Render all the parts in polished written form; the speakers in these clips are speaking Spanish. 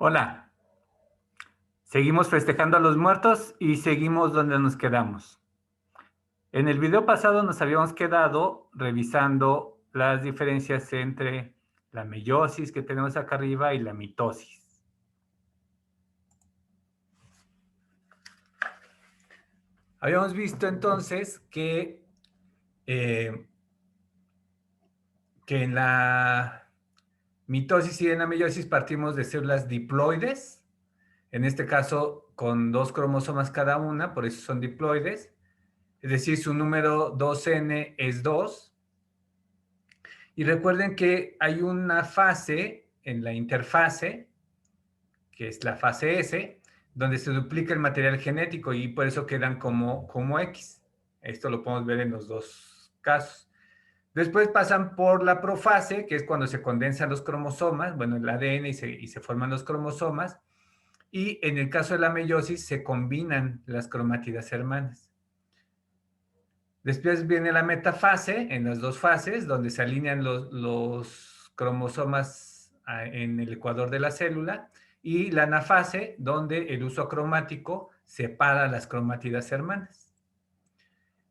Hola, seguimos festejando a los muertos y seguimos donde nos quedamos. En el video pasado nos habíamos quedado revisando las diferencias entre la meiosis que tenemos acá arriba y la mitosis. Habíamos visto entonces eh, que en la mitosis y en la meiosis partimos de células diploides, en este caso con 2 cromosomas cada una, por eso son diploides, es decir, su número 2n es 2. Y recuerden que hay una fase en la interfase, que es la fase S, donde se duplica el material genético y por eso quedan como X. Esto lo podemos ver en los dos casos. Después pasan por la profase, que es cuando se condensan los cromosomas, bueno, el ADN y se forman los cromosomas. Y en el caso de la meiosis se combinan las cromátidas hermanas. Después viene la metafase, en las dos fases, donde se alinean los cromosomas en el ecuador de la célula, y la anafase, donde el uso acromático separa las cromátidas hermanas.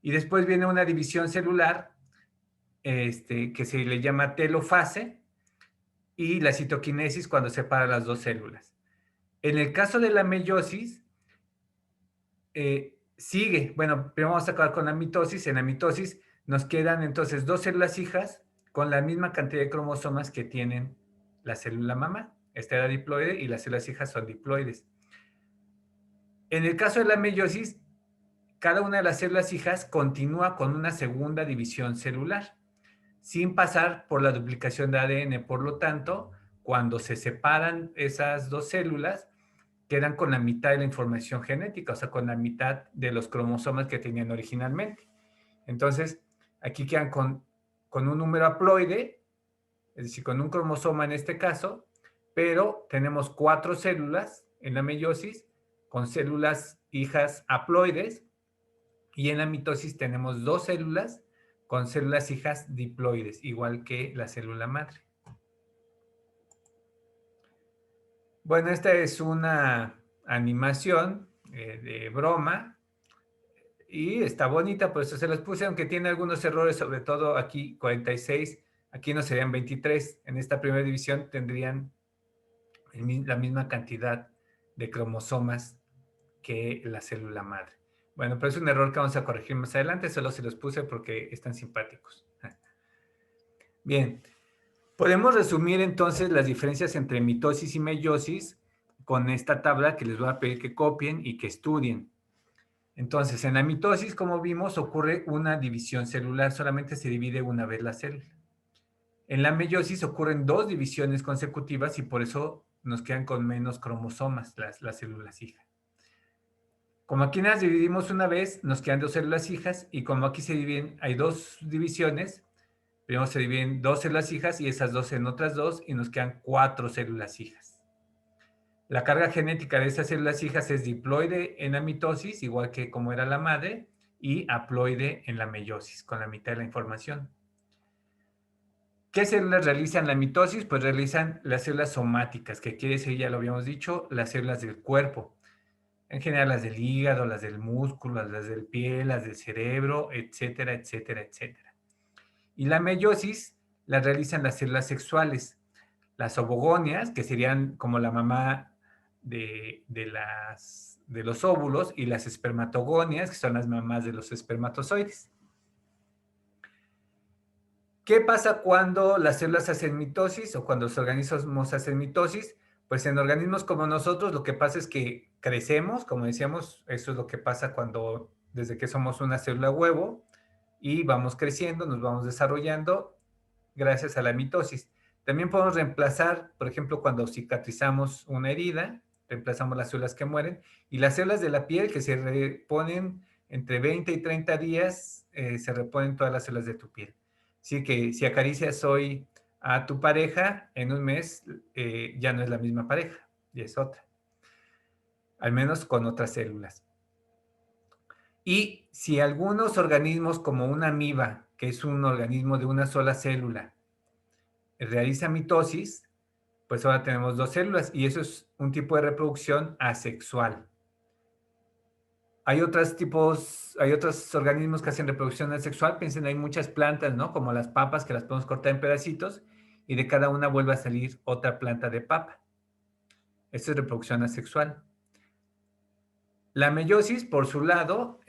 Y después viene una división celular que se le llama telofase, y la citoquinesis cuando separa las dos células. En el caso de la meiosis, sigue, bueno, primero vamos a acabar con la mitosis. En la mitosis nos quedan entonces dos células hijas con la misma cantidad de cromosomas que tienen la célula mamá. Esta era diploide y las células hijas son diploides. En el caso de la meiosis, cada una de las células hijas continúa con una segunda división celular, sin pasar por la duplicación de ADN. Por lo tanto, cuando se separan esas dos células, quedan con la mitad de la información genética, o sea, con la mitad de los cromosomas que tenían originalmente. Entonces, aquí quedan con un número haploide, es decir, con un cromosoma en este caso, pero tenemos 4 células en la meiosis con células hijas haploides, y en la mitosis tenemos 2 células con células hijas diploides, igual que la célula madre. Bueno, esta es una animación de broma y está bonita, por eso se las puse, aunque tiene algunos errores, sobre todo aquí 46, aquí no serían 23. En esta primera división tendrían la misma cantidad de cromosomas que la célula madre. Bueno, pero es un error que vamos a corregir más adelante, solo se los puse porque están simpáticos. Bien, podemos resumir entonces las diferencias entre mitosis y meiosis con esta tabla que les voy a pedir que copien y que estudien. Entonces, en la mitosis, como vimos, ocurre una división celular, solamente se divide una vez la célula. En la meiosis ocurren 2 divisiones consecutivas y por eso nos quedan con menos cromosomas las células hijas. Como aquí las dividimos una vez, nos quedan 2 células hijas, y como aquí se dividen, hay 2 divisiones, primero se dividen 2 células hijas y esas 2 en otras 2 y nos quedan 4 células hijas. La carga genética de esas células hijas es diploide en la mitosis, igual que como era la madre, y haploide en la meiosis, con la mitad de la información. ¿Qué células realizan la mitosis? Pues realizan las células somáticas, que quiere decir, ya lo habíamos dicho, las células del cuerpo. En general, las del hígado, las del músculo, las del piel, las del cerebro, etcétera, etcétera, etcétera. Y la meiosis la realizan las células sexuales, las ovogonias, que serían como la mamá de los óvulos, y las espermatogonias, que son las mamás de los espermatozoides. ¿Qué pasa cuando las células hacen mitosis o cuando los organismos hacen mitosis? Pues en organismos como nosotros lo que pasa es que crecemos, como decíamos, eso es lo que pasa desde que somos una célula huevo, y vamos creciendo, nos vamos desarrollando gracias a la mitosis. También podemos reemplazar, por ejemplo, cuando cicatrizamos una herida, reemplazamos las células que mueren, y las células de la piel que se reponen entre 20 y 30 días, se reponen todas las células de tu piel. Así que si acaricias hoy a tu pareja, en un mes ya no es la misma pareja, y es otra, al menos con otras células. Y si algunos organismos, como una amiba, que es un organismo de una sola célula, realiza mitosis, pues ahora tenemos dos células y eso es un tipo de reproducción asexual. Hay otros organismos que hacen reproducción asexual. Piensen, hay muchas plantas, ¿no? Como las papas, que las podemos cortar en pedacitos y de cada una vuelve a salir otra planta de papa. Esto es reproducción asexual. La meiosis, por su lado,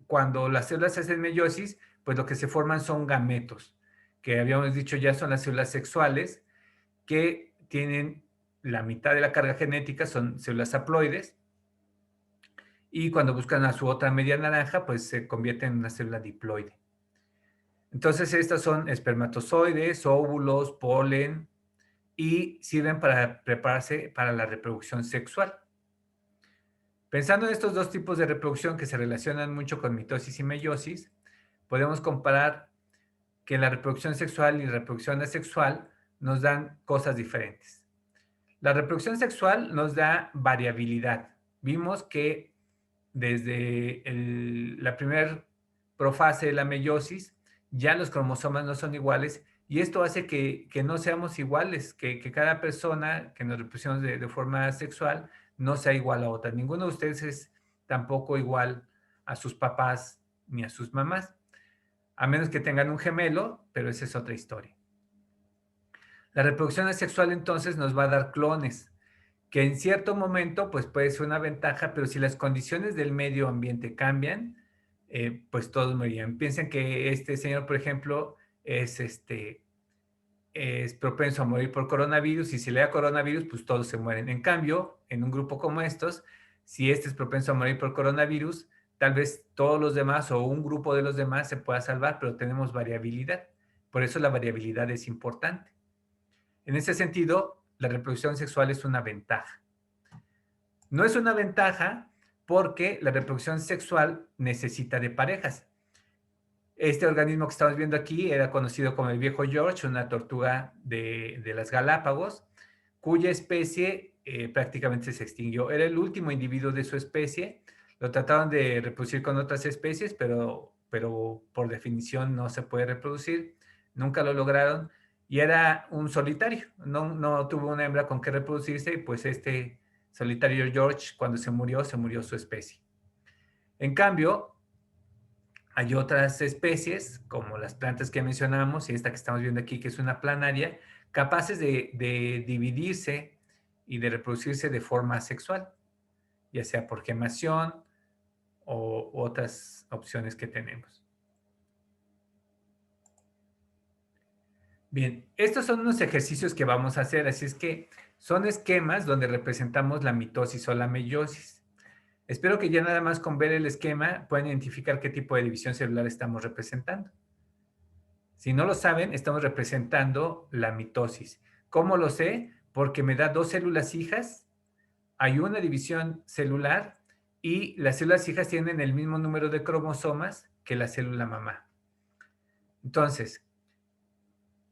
cuando las células hacen meiosis, pues lo que se forman son gametos, que habíamos dicho ya son las células sexuales, que tienen la mitad de la carga genética, son células haploides, y cuando buscan a su otra media naranja, pues se convierte en una célula diploide. Entonces, estas son espermatozoides, óvulos, polen, y sirven para prepararse para la reproducción sexual. Pensando en estos dos tipos de reproducción que se relacionan mucho con mitosis y meiosis, podemos comparar que la reproducción sexual y la reproducción asexual nos dan cosas diferentes. La reproducción sexual nos da variabilidad. Vimos que desde la primera profase de la meiosis, ya los cromosomas no son iguales y esto hace que no seamos iguales, que cada persona que nos reproducimos de forma sexual no sea igual a otra. Ninguno de ustedes es tampoco igual a sus papás ni a sus mamás, a menos que tengan un gemelo, pero esa es otra historia. La reproducción asexual entonces nos va a dar clones, que en cierto momento pues puede ser una ventaja, pero si las condiciones del medio ambiente cambian, pues todos morirían. Piensen que este señor, por ejemplo, es propenso a morir por coronavirus y si le da coronavirus, pues todos se mueren. En cambio, en un grupo como estos, si este es propenso a morir por coronavirus, tal vez todos los demás o un grupo de los demás se pueda salvar, pero tenemos variabilidad. Por eso la variabilidad es importante. En ese sentido, la reproducción sexual es una ventaja. No es una ventaja porque la reproducción sexual necesita de parejas. Este organismo que estamos viendo aquí era conocido como el viejo George, una tortuga de las Galápagos, cuya especie prácticamente se extinguió. Era el último individuo de su especie. Lo trataron de reproducir con otras especies, pero por definición no se puede reproducir. Nunca lo lograron. Y era un solitario. No tuvo una hembra con que reproducirse. Y pues este solitario George, cuando se murió su especie. En cambio, hay otras especies, como las plantas que mencionamos, y esta que estamos viendo aquí, que es una planaria, capaces de dividirse y de reproducirse de forma sexual, ya sea por gemación o otras opciones que tenemos. Bien, estos son unos ejercicios que vamos a hacer, así es que son esquemas donde representamos la mitosis o la meiosis. Espero que ya nada más con ver el esquema puedan identificar qué tipo de división celular estamos representando. Si no lo saben, estamos representando la mitosis. ¿Cómo lo sé? Porque me da dos células hijas, hay una división celular y las células hijas tienen el mismo número de cromosomas que la célula mamá. Entonces,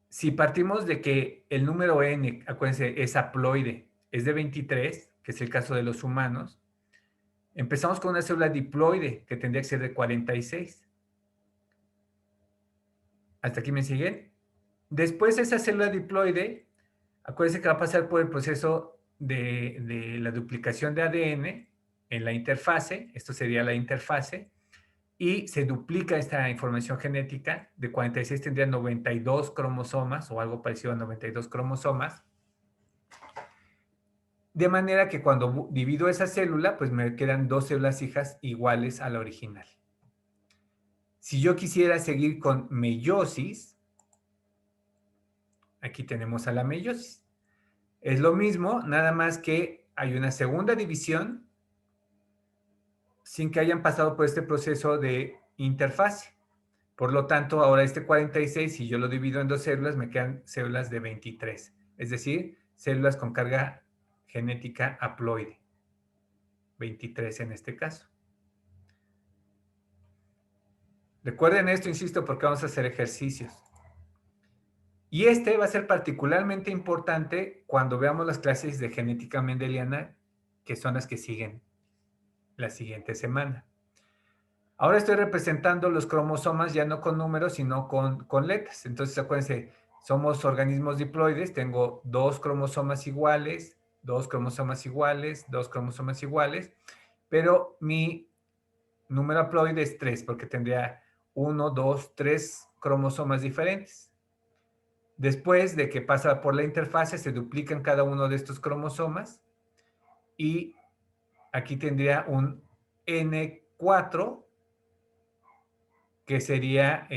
si partimos de que el número N, acuérdense, es haploide, es de 23, que es el caso de los humanos, empezamos con una célula diploide que tendría que ser de 46. ¿Hasta aquí me siguen? Después esa célula diploide, acuérdense que va a pasar por el proceso de la duplicación de ADN en la interfase, esto sería la interfase, y se duplica esta información genética, de 46 tendría 92 cromosomas o algo parecido a 92 cromosomas, de manera que cuando divido esa célula, pues me quedan dos células hijas iguales a la original. Si yo quisiera seguir con meiosis, aquí tenemos a la meiosis. Es lo mismo, nada más que hay una segunda división sin que hayan pasado por este proceso de interfase. Por lo tanto, ahora este 46, si yo lo divido en dos células, me quedan células de 23. Es decir, células con carga genética haploide. 23 en este caso. Recuerden esto, insisto, porque vamos a hacer ejercicios. Y este va a ser particularmente importante cuando veamos las clases de genética mendeliana, que son las que siguen la siguiente semana. Ahora estoy representando los cromosomas ya no con números, sino con letras. Entonces, acuérdense, somos organismos diploides, tengo dos cromosomas iguales, dos cromosomas iguales, dos cromosomas iguales, pero mi número haploide es 3, porque tendría 1, 2, 3 cromosomas diferentes. Después de que pasa por la interfase, se duplican cada uno de estos cromosomas y aquí tendría un N4, que sería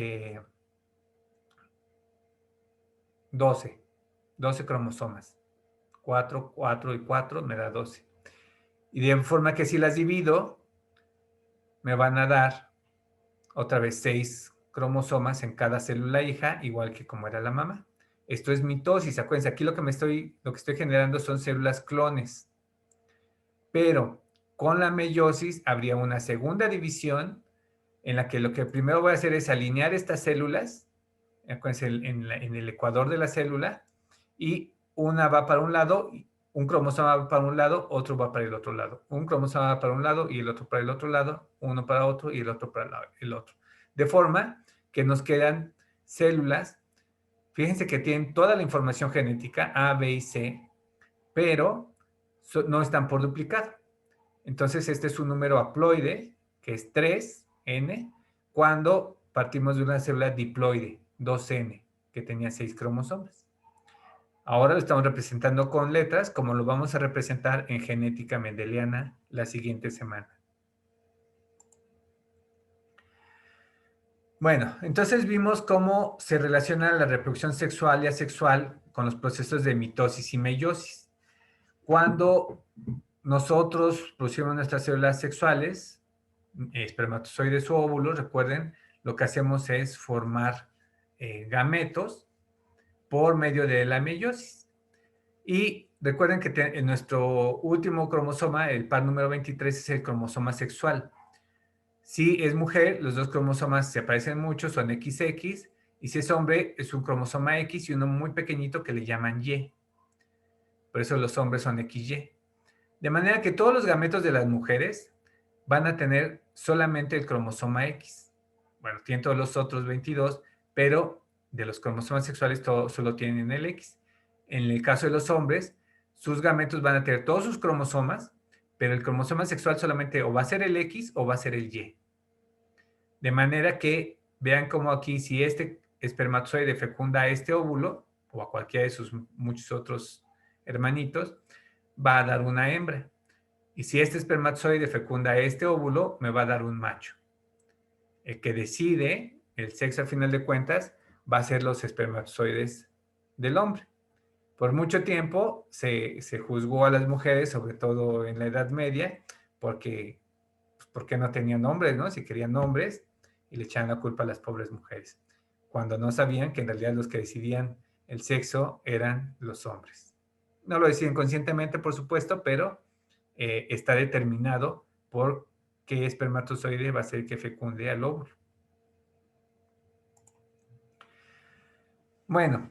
12, 12 cromosomas. 4, 4 y 4 me da 12. Y de forma que si las divido, me van a dar otra vez 6 cromosomas en cada célula hija, igual que como era la mamá. Esto es mitosis. Acuérdense, aquí lo que estoy generando son células clones. Pero con la meiosis habría una segunda división en la que lo que primero voy a hacer es alinear estas células, acuérdense, en el ecuador de la célula, y una va para un lado, un cromosoma va para un lado, otro va para el otro lado. Un cromosoma va para un lado y el otro para el otro lado, uno para otro y el otro para el otro. De forma que nos quedan células, fíjense que tienen toda la información genética, A, B y C, pero no están por duplicado. Entonces, este es un número haploide, que es 3N, cuando partimos de una célula diploide, 2N, que tenía 6 cromosomas. Ahora lo estamos representando con letras, como lo vamos a representar en genética mendeliana la siguiente semana. Bueno, entonces vimos cómo se relaciona la reproducción sexual y asexual con los procesos de mitosis y meiosis. Cuando nosotros producimos nuestras células sexuales, espermatozoides u óvulos, recuerden, lo que hacemos es formar gametos por medio de la meiosis. Y recuerden que en nuestro último cromosoma, el par número 23, es el cromosoma sexual. Si es mujer, los dos cromosomas se parecen mucho, son XX, y si es hombre, es un cromosoma X y uno muy pequeñito que le llaman Y. Por eso los hombres son XY. De manera que todos los gametos de las mujeres van a tener solamente el cromosoma X. Bueno, tienen todos los otros 22, pero de los cromosomas sexuales solo tienen el X. En el caso de los hombres, sus gametos van a tener todos sus cromosomas, pero el cromosoma sexual solamente o va a ser el X o va a ser el Y. De manera que vean cómo aquí, si este espermatozoide fecunda a este óvulo, o a cualquiera de sus muchos otros hermanitos, va a dar una hembra. Y si este espermatozoide fecunda a este óvulo, me va a dar un macho. El que decide el sexo a final de cuentas va a ser los espermatozoides del hombre. Por mucho tiempo se juzgó a las mujeres, sobre todo en la Edad Media, porque no tenían hombres, ¿no? Si querían hombres, y le echaban la culpa a las pobres mujeres, cuando no sabían que en realidad los que decidían el sexo eran los hombres. No lo deciden conscientemente, por supuesto, pero está determinado por qué espermatozoide va a ser el que fecunde al óvulo. Bueno,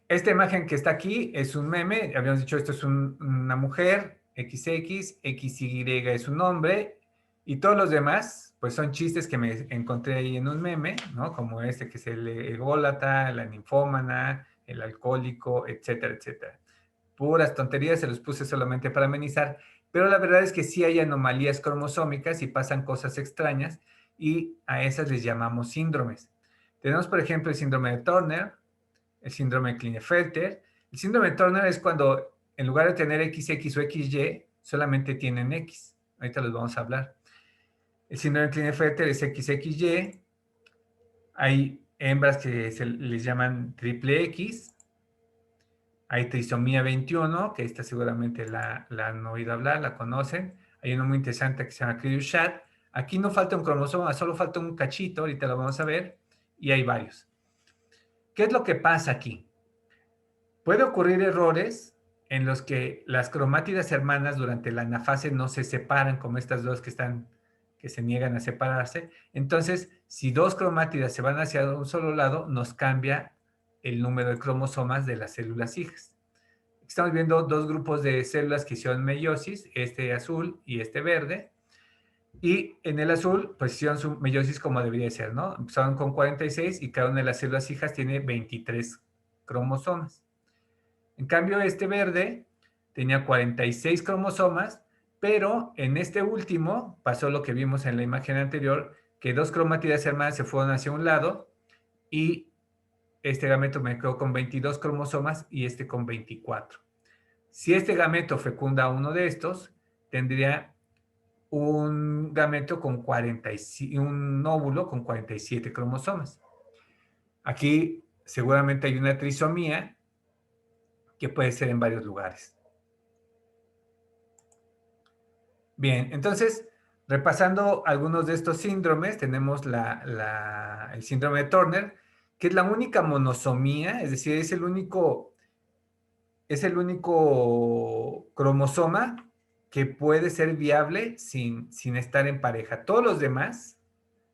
esta imagen que está aquí es un meme. Habíamos dicho, esto es una mujer, XX, XY es un hombre, y todos los demás, pues son chistes que me encontré ahí en un meme, ¿no? Como este que es el ególatra, la ninfómana, el alcohólico, etcétera, etcétera. Puras tonterías, se los puse solamente para amenizar, pero la verdad es que sí hay anomalías cromosómicas y pasan cosas extrañas, y a esas les llamamos síndromes. Tenemos, por ejemplo, el síndrome de Turner, el síndrome de Klinefelter. El síndrome de Turner es cuando en lugar de tener XX o XY, solamente tienen X. Ahorita los vamos a hablar. El síndrome de Klinefelter es XXY. Hay hembras que se les llaman triple X. Hay trisomía 21, que esta seguramente la han oído hablar, la conocen. Hay uno muy interesante que se llama Clear. Aquí no falta un cromosoma, solo falta un cachito, ahorita lo vamos a ver, y hay varios. ¿Qué es lo que pasa aquí? Puede ocurrir errores en los que las cromátidas hermanas durante la anafase no se separan, como estas dos que se niegan a separarse. Entonces, si dos cromátidas se van hacia un solo lado, nos cambia el número de cromosomas de las células hijas. Estamos viendo dos grupos de células que hicieron meiosis, este azul y este verde. Y en el azul, pues hicieron su meiosis como debería ser, ¿no? Empezaron con 46 y cada una de las células hijas tiene 23 cromosomas. En cambio, este verde tenía 46 cromosomas, pero en este último pasó lo que vimos en la imagen anterior, que dos cromátidas hermanas se fueron hacia un lado y este gameto me quedó con 22 cromosomas y este con 24. Si este gameto fecunda a uno de estos, tendría un gameto con 47, un óvulo con 47 cromosomas. Aquí seguramente hay una trisomía que puede ser en varios lugares. Bien, entonces, repasando algunos de estos síndromes, tenemos el síndrome de Turner, que es la única monosomía, es decir, es el único cromosoma que puede ser viable sin estar en pareja. Todos los demás,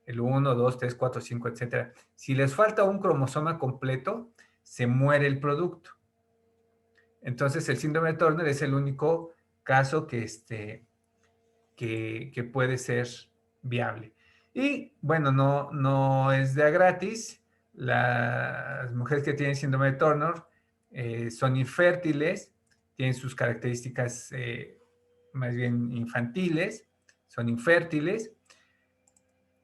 el 1, 2, 3, 4, 5, etcétera, si les falta un cromosoma completo, se muere el producto. Entonces, el síndrome de Turner es el único caso que puede ser viable. Y bueno, no es de a gratis. Las mujeres que tienen síndrome de Turner son infértiles, tienen sus características más bien infantiles, son infértiles.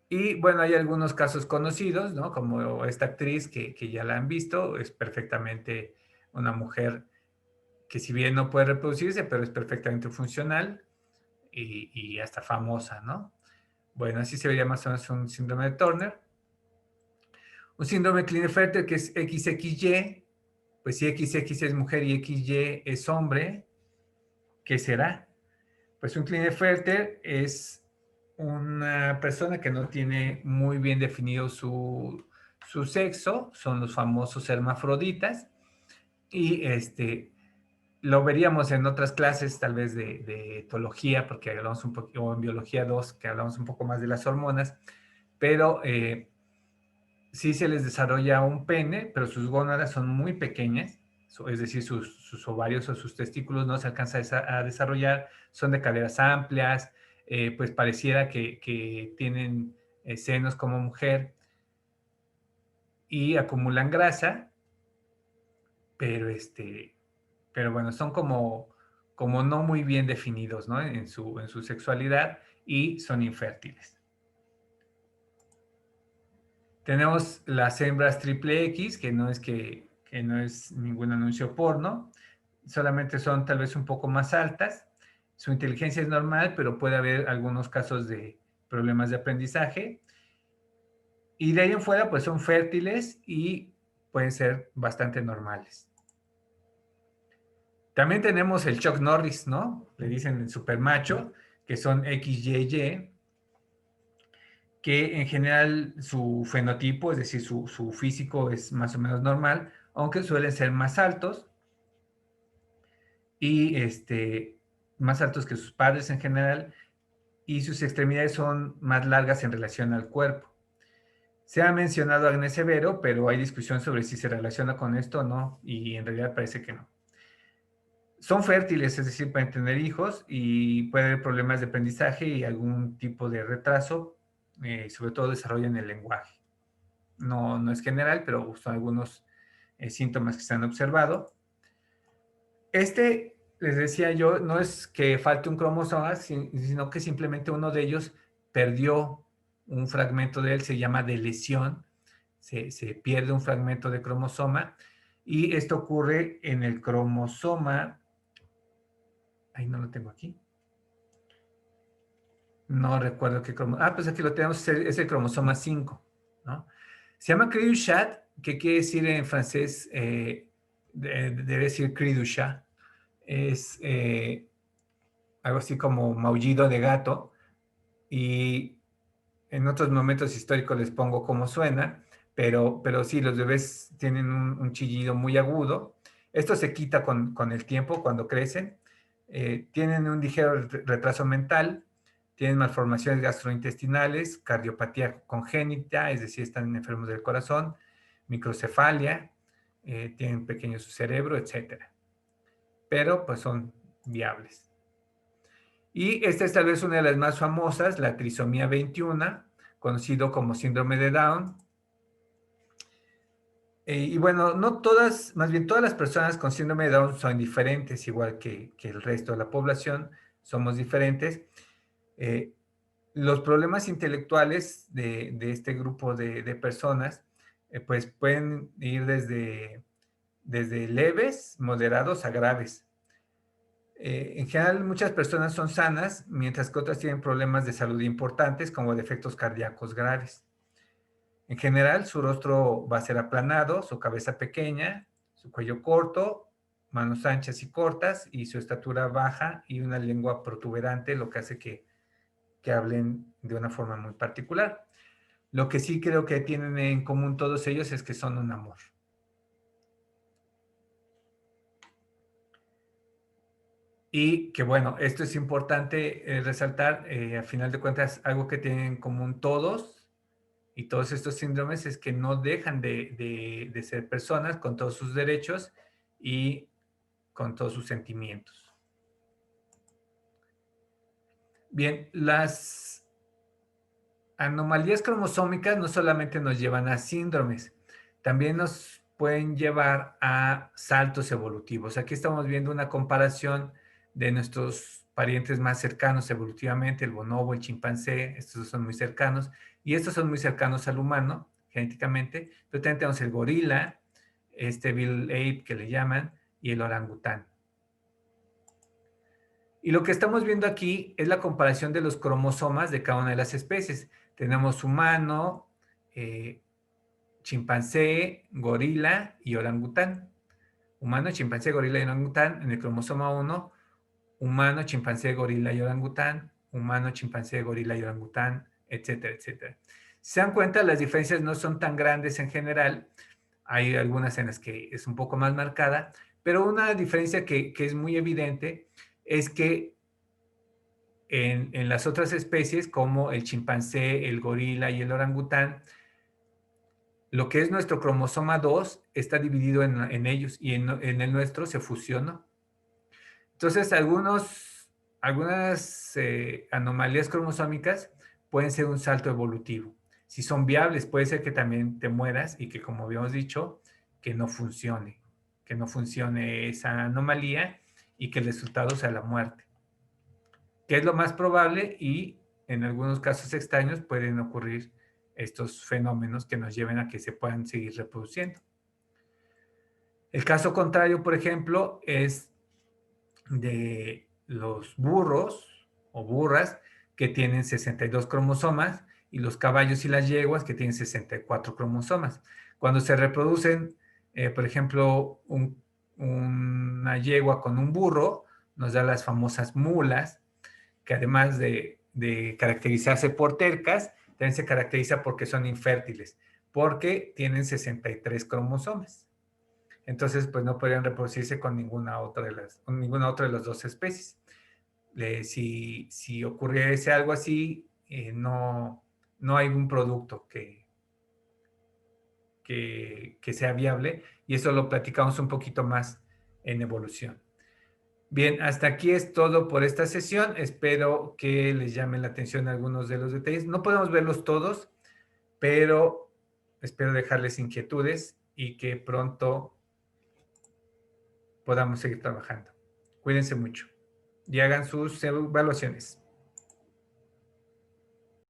Y bueno, hay algunos casos conocidos, ¿no? Como esta actriz que ya la han visto, es perfectamente una mujer que si bien no puede reproducirse, pero es perfectamente funcional y hasta famosa, ¿no? Bueno, así se vería más o menos un síndrome de Turner. Un síndrome Klinefelter que es XXY, pues si XX es mujer y XY es hombre, ¿qué será? Pues un Klinefelter es una persona que no tiene muy bien definido su sexo, son los famosos hermafroditas, y lo veríamos en otras clases, tal vez de etología, porque hablamos un poquito, o en biología 2, que hablamos un poco más de las hormonas, pero sí se les desarrolla un pene, pero sus gónadas son muy pequeñas, es decir, sus ovarios o sus testículos no se alcanzan a desarrollar, son de caderas amplias, pues pareciera que tienen senos como mujer y acumulan grasa, pero pero bueno, son como no muy bien definidos, ¿no? En su sexualidad y son infértiles. Tenemos las hembras triple X, que no es ningún anuncio porno, solamente son tal vez un poco más altas. Su inteligencia es normal, pero puede haber algunos casos de problemas de aprendizaje. Y de ahí en fuera, pues son fértiles y pueden ser bastante normales. También tenemos el Chuck Norris, ¿no? Le dicen el supermacho, que son XYY, que en general su fenotipo, es decir, su físico es más o menos normal, aunque suelen ser más altos y más altos que sus padres en general, y sus extremidades son más largas en relación al cuerpo. Se ha mencionado a Agnés Severo, pero hay discusión sobre si se relaciona con esto o no, y en realidad parece que no. Son fértiles, es decir, pueden tener hijos y puede haber problemas de aprendizaje y algún tipo de retraso, sobre todo desarrollo en el lenguaje. No es general, pero son algunos síntomas que se han observado. Les decía yo, no es que falte un cromosoma, sino que simplemente uno de ellos perdió un fragmento de él, se llama de lesión, se pierde un fragmento de cromosoma, y esto ocurre en el cromosoma, ahí no lo tengo aquí, no recuerdo qué cromosoma, pues aquí lo tenemos, es el cromosoma 5, ¿no? Se llama cri du chat, que quiere decir en francés, debe decir cri du chat, es algo así como maullido de gato, y en otros momentos históricos les pongo cómo suena, pero sí, los bebés tienen un chillido muy agudo. Esto se quita con el tiempo cuando crecen. Tienen un ligero retraso mental, tienen malformaciones gastrointestinales, cardiopatía congénita, es decir, están enfermos del corazón, microcefalia, tienen pequeño su cerebro, etcétera. Pero pues son viables. Y esta es tal vez una de las más famosas, la trisomía 21, conocido como síndrome de Down. Y bueno, no todas, más bien todas las personas con síndrome de Down son diferentes, igual que el resto de la población, somos diferentes. Eh, los problemas intelectuales de este grupo de personas, pues pueden ir desde leves, moderados a graves. En general, muchas personas son sanas, mientras que otras tienen problemas de salud importantes, como defectos cardíacos graves. En general, su rostro va a ser aplanado, su cabeza pequeña, su cuello corto, manos anchas y cortas, y su estatura baja y una lengua protuberante, lo que hace que hablen de una forma muy particular. Lo que sí creo que tienen en común todos ellos es que son un amor. Y que bueno, esto es importante resaltar, a final de cuentas, algo que tienen en común todos y todos estos síndromes es que no dejan de ser personas con todos sus derechos y con todos sus sentimientos. Bien, las anomalías cromosómicas no solamente nos llevan a síndromes, también nos pueden llevar a saltos evolutivos. Aquí estamos viendo una comparación de nuestros parientes más cercanos evolutivamente, el bonobo, el chimpancé, estos son muy cercanos, y estos son muy cercanos al humano genéticamente, pero también tenemos el gorila, este Bill Ape que le llaman, y el orangután. Y lo que estamos viendo aquí es la comparación de los cromosomas de cada una de las especies. Tenemos humano, eh, chimpancé, gorila y orangután. Humano, chimpancé, gorila y orangután en el cromosoma 1, humano, chimpancé, gorila y orangután, humano, chimpancé, gorila y orangután, etcétera, etcétera. Si se dan cuenta, las diferencias no son tan grandes en general. Hay algunas en las que es un poco más marcada, pero una diferencia que es muy evidente es que en las otras especies, como el chimpancé, el gorila y el orangután, lo que es nuestro cromosoma 2 está dividido en ellos y en el nuestro se fusionó. Entonces, algunas anomalías cromosómicas pueden ser un salto evolutivo. Si son viables, puede ser que también te mueras y que, como habíamos dicho, que no funcione esa anomalía y que el resultado sea la muerte, que es lo más probable y en algunos casos extraños pueden ocurrir estos fenómenos que nos lleven a que se puedan seguir reproduciendo. El caso contrario, por ejemplo, es de los burros o burras que tienen 62 cromosomas y los caballos y las yeguas que tienen 64 cromosomas. Cuando se reproducen, por ejemplo, una yegua con un burro, nos da las famosas mulas, que además de caracterizarse por tercas, también se caracteriza porque son infértiles, porque tienen 63 cromosomas. Entonces, pues no podrían reproducirse con ninguna otra de las dos especies. Si ocurriese algo así, no hay un producto que sea viable y eso lo platicamos un poquito más en evolución. Bien, hasta aquí es todo por esta sesión. Espero que les llame la atención algunos de los detalles. No podemos verlos todos, pero espero dejarles inquietudes y que pronto podamos seguir trabajando. Cuídense mucho y hagan sus evaluaciones.